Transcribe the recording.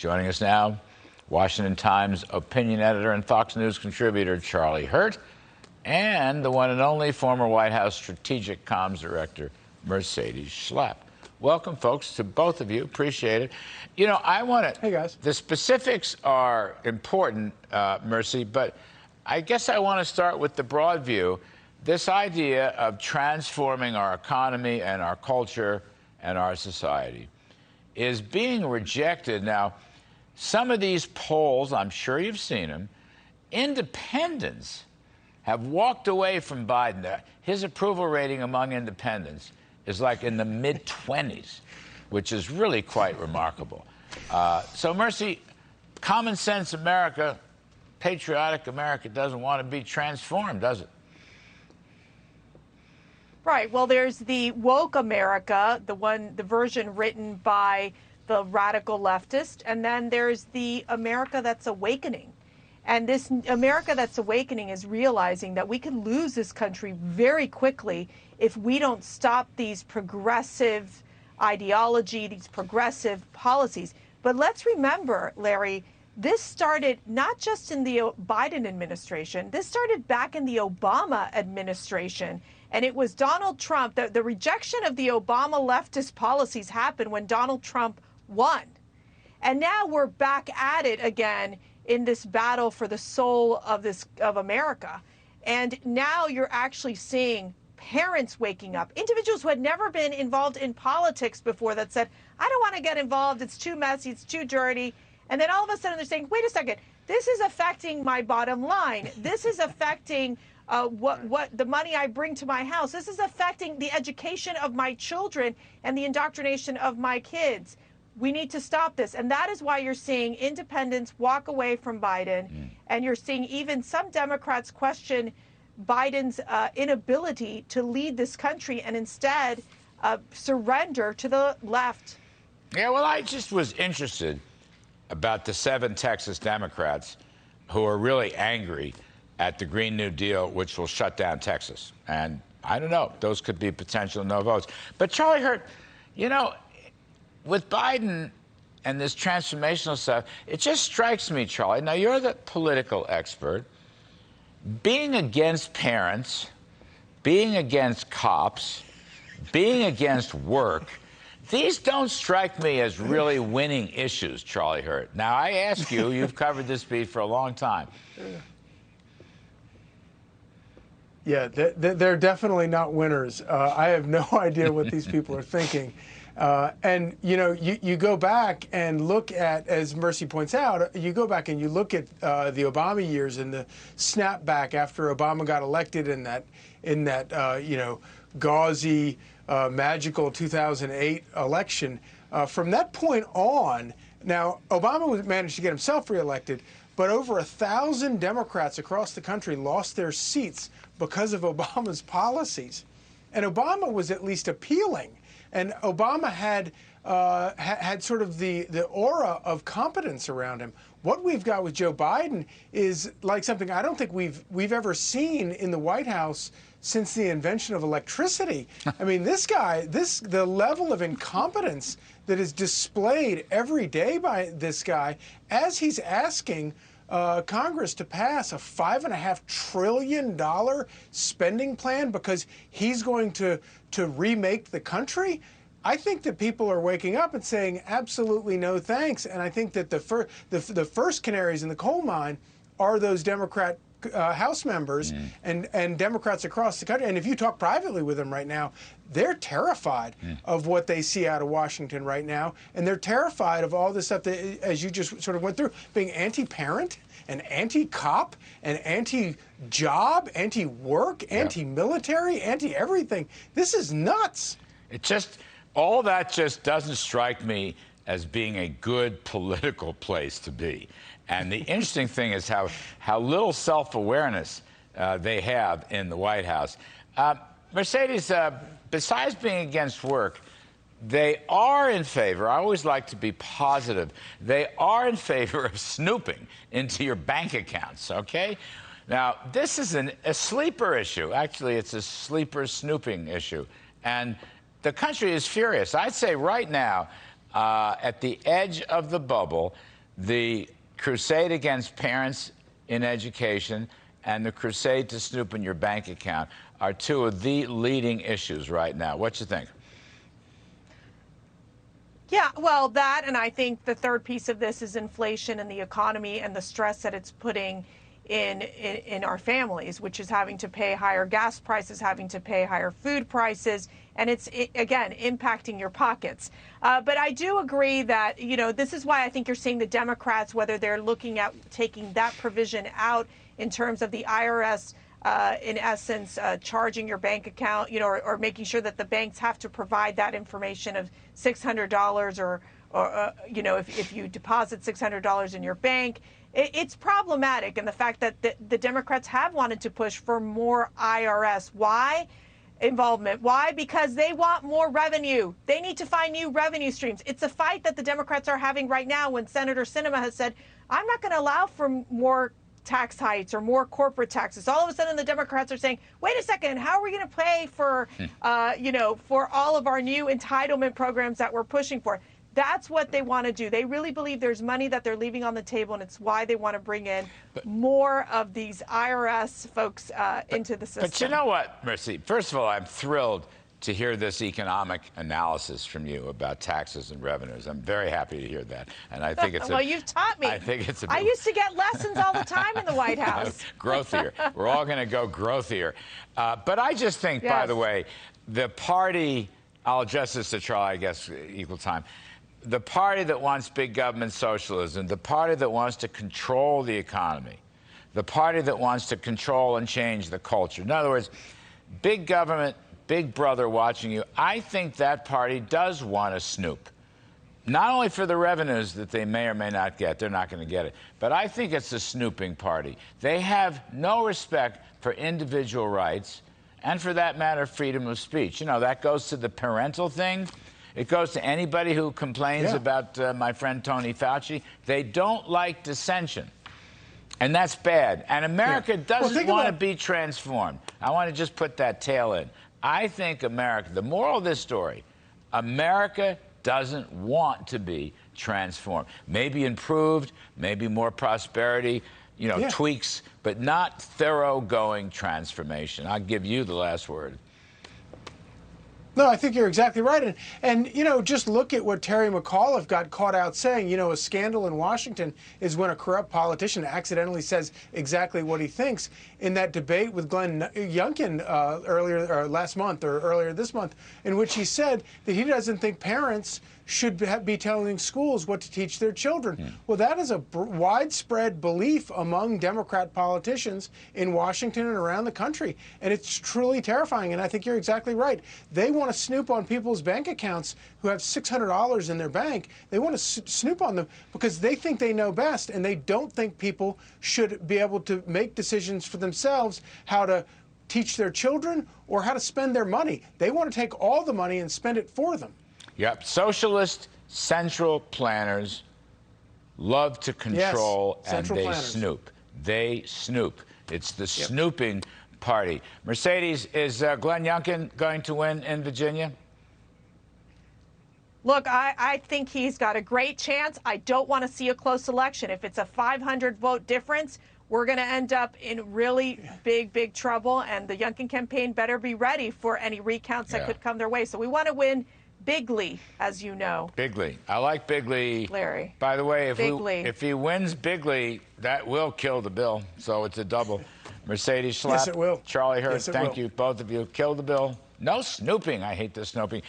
Joining us now, Washington Times opinion editor and Fox News contributor Charlie Hurt, and the one and only former White House strategic comms director Mercedes Schlapp. Welcome, folks, to both of you. Appreciate it. You know, I want to... Hey, guys. The specifics are important, Mercy, but I guess I want to start with the broad view. This idea of transforming our economy and our culture and our society is being rejected. Now, some of these polls, I'm sure you've seen them, independents have walked away from Biden. His approval rating among independents is like in the mid-20s, which is really quite remarkable. So, Mercy, common sense America, patriotic America doesn't want to be transformed, does it? Right. Well, there's the woke America, the version written by the radical leftist, and then there's the America that's awakening. And this America that's awakening is realizing that we can lose this country very quickly if we don't stop these progressive ideology, these progressive policies. But let's remember, Larry, this started not just in the Biden administration. This started back in the Obama administration. And it was Donald Trump. The rejection of the Obama leftist policies happened when Donald Trump won. And now we're back at it again in this battle for the soul of America. And now you're actually seeing parents waking up, individuals who had never been involved in politics before that said, I don't want to get involved. It's too messy. It's too dirty. And then all of a sudden they're saying, wait a second, this is affecting my bottom line. This is affecting what the money I bring to my house. This is affecting the education of my children and the indoctrination of my kids. We need to stop this. And that is why you're seeing independents walk away from Biden. And you're seeing even some Democrats question Biden's inability to lead this country and instead surrender to the left. Yeah, well, I just was interested about the 7 Texas Democrats who are really angry at the Green New Deal, which will shut down Texas. And I don't know, those could be potential no votes. But Charlie Hurt, you know, with Biden and this transformational stuff, it just strikes me, Charlie, now you're the political expert, being against parents, being against cops, being against work, these don't strike me as really winning issues, Charlie Hurt. Now, I ask you, you've covered this beat for a long time. Yeah, they're definitely not winners. I have no idea what these people are thinking. And, you know, you go back and look at, as Mercy points out, you go back and you look at the Obama years and the snapback after Obama got elected in that you know, gauzy, magical 2008 election. From that point on, now, Obama managed to get himself reelected, but over 1,000 Democrats across the country lost their seats because of Obama's policies. And Obama was at least appealing. And Obama had sort of the aura of competence around him. What we've got with Joe Biden is like something I don't think we've ever seen in the White House since the invention of electricity. I mean, this guy, the level of incompetence that is displayed every day by this guy as he's asking Congress to pass a $5.5 trillion spending plan because he's going to remake the country. I think that people are waking up and saying absolutely no thanks. And I think that the first canaries in the coal mine are those Democrat House members and Democrats across the country. And if you talk privately with them right now, they're terrified of what they see out of Washington right now. And they're terrified of all this stuff that, as you just sort of went through, being anti-parent and anti-cop and anti-job, anti-work, anti-military, anti-everything. This is nuts. It just, all that just doesn't strike me as being a good political place to be. And the interesting thing is how little self-awareness they have in the White House. Mercedes, besides being against work, they are in favor, I always like to be positive, they are in favor of snooping into your bank accounts, okay? Now, this is a sleeper issue. Actually, it's a sleeper snooping issue. And the country is furious. I'd say right now, at the edge of the bubble, the crusade against parents in education and the crusade to snoop in your bank account are two of the leading issues right now. What you think? Yeah, well, that, and I think the third piece of this is inflation and the economy and the stress that it's putting in our families, which is having to pay higher gas prices, having to pay higher food prices, and it's, again, impacting your pockets. But I do agree that, you know, this is why I think you're seeing the Democrats, whether they're looking at taking that provision out in terms of the IRS, in essence, charging your bank account, you know, or making sure that the banks have to provide that information of $600 or you know, if you deposit $600 in your bank. It's problematic. And the fact that the Democrats have wanted to push for more IRS. Why? Involvement. Why? Because they want more revenue. They need to find new revenue streams. It's a fight that the Democrats are having right now when Senator Sinema has said, I'm not going to allow for more tax hikes or more corporate taxes. All of a sudden, the Democrats are saying, wait a second, how are we going to pay for, you know, for all of our new entitlement programs that we're pushing for? That's what they want to do. They really believe there's money that they're leaving on the table, and it's why they want to bring in more of these IRS folks into the system. But you know what, Mercy? First of all, I'm thrilled to hear this economic analysis from you about taxes and revenues. I'm very happy to hear that, and I think it's well, you've taught me. I think it's I used to get lessons all the time in the White House. Growthier. We're all going to go growthier. But I just think, by the way, the party, I'll address this to Charlie, I guess, equal time. The party that wants big government socialism, the party that wants to control the economy, the party that wants to control and change the culture. In other words, big government, big brother watching you. I think that party does want to snoop. Not only for the revenues that they may or may not get, they're not going to get it, but I think it's a snooping party. They have no respect for individual rights and, for that matter, freedom of speech. You know, that goes to the parental thing. It goes to anybody who complains about my friend Tony Fauci. They don't like dissension, and that's bad. And America doesn't want to be transformed. I want to just put that tail in. I think America, the moral of this story, America doesn't want to be transformed. Maybe improved, maybe more prosperity, you know, tweaks, but not thoroughgoing transformation. I'll give you the last word. No, I think you're exactly right. And you know, just look at what Terry McAuliffe got caught out saying. You know, a scandal in Washington is when a corrupt politician accidentally says exactly what he thinks. In that debate with Glenn Youngkin last month or earlier this month, in which he said that he doesn't think parents should be telling schools what to teach their children. Well, that is a widespread belief among Democrat politicians in Washington and around the country. And it's truly terrifying. And I think you're exactly right. They want to snoop on people's bank accounts who have $600 in their bank. They want to snoop on them because they think they know best, and they don't think people should be able to make decisions for themselves how to teach their children or how to spend their money. They want to take all the money and spend it for them. Yep. Socialist central planners love to control, and they snoop. They snoop. It's the snooping party. Mercedes, is Glenn Youngkin going to win in Virginia? Look, I think he's got a great chance. I don't want to see a close election. If it's a 500-vote difference, we're going to end up in really big trouble, and the Youngkin campaign better be ready for any recounts that could come their way. So we want to win bigly, as you know. Bigly. I like bigly. Larry. By the way, if he wins bigly, that will kill the bill. So it's a double. Mercedes Schlapp. Yes, it will. Charlie Hurt, Yes, thank you, both of you. Kill the bill. No snooping. I hate the snooping.